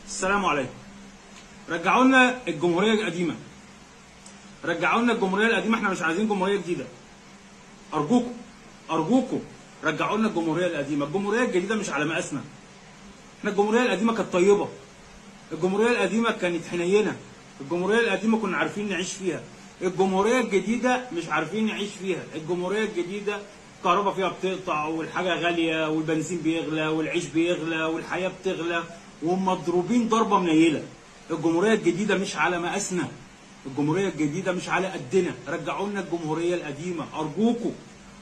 السلام عليكم. رجعوا لنا الجمهوريه القديمه. رجعوا لنا الجمهوريه القديمه، احنا مش عايزين جمهوريه جديده. ارجوكم ارجوكم رجعوا لنا الجمهوريه القديمه، الجمهوريه الجديده مش على مقاسنا. احنا الجمهوريه القديمه كانت طيبه. الجمهوريه القديمه كانت حنينه. الجمهوريه القديمه كنا عارفين نعيش فيها. الجمهوريه الجديده مش عارفين نعيش فيها. الجمهوريه الجديده الكهرباء فيها بتقطع والحاجه غاليه والبنزين بيغلى والعيش بيغلى والحياه بتغلى ومضروبين ضربه منيله. الجمهوريه الجديده مش على مقاسنا. الجمهوريه الجديده مش على قدنا. رجعوا لنا الجمهوريه القديمه ارجوكم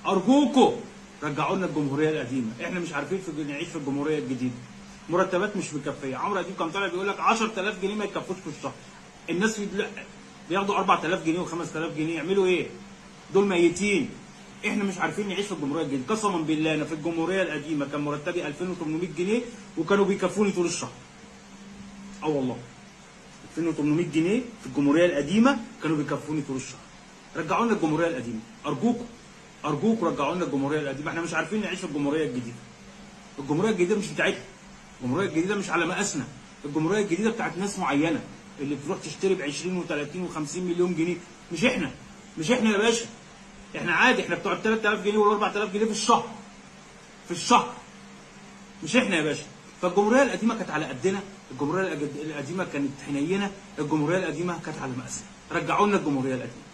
ارجوكم. رجعوا لنا الجمهوريه القديمه، احنا مش عارفين نعيش في الجمهوريه الجديده. مرتبات مش مكفيه. عمرو اديب كان طالع بيقول لك 10000 جنيه ما يكفوش في الشهر. الناس بياخدوا 4000 جنيه و5000 جنيه، يعملوا ايه؟ دول ميتين. احنا مش عارفين نعيش في الجمهوريه الجديده. قسما بالله انا في الجمهوريه القديمه كان مرتبي 2800 جنيه وكانوا بيكفوني طول الشهر. اه والله 2800 جنيه في الجمهوريه القديمه كانوا بيكفوني طول الشهر. رجعوا لنا الجمهوريه القديمه ارجوكم ارجوكم. رجعوا لنا الجمهوريه القديمه، احنا مش عارفين نعيش في الجمهوريه الجديده. الجمهوريه الجديده مش بتاعتنا. الجمهوريه الجديده مش على مقاسنا. الجمهوريه الجديده بتاعت ناس معينه اللي بتروح تشتري ب 20 و30 و50 مليون جنيه. مش احنا. مش احنا يا باشا. احنا عادي، احنا بتوع 3000 جنيه ولا 4000 جنيه في الشهر. في الشهر. مش احنا يا باشا. فالجمهوريه القديمه كانت على قدنا، الجمهوريه القديمه كانت حنينه، الجمهوريه القديمه كانت على مقاسنا. رجعوا لنا الجمهوريه القديمه.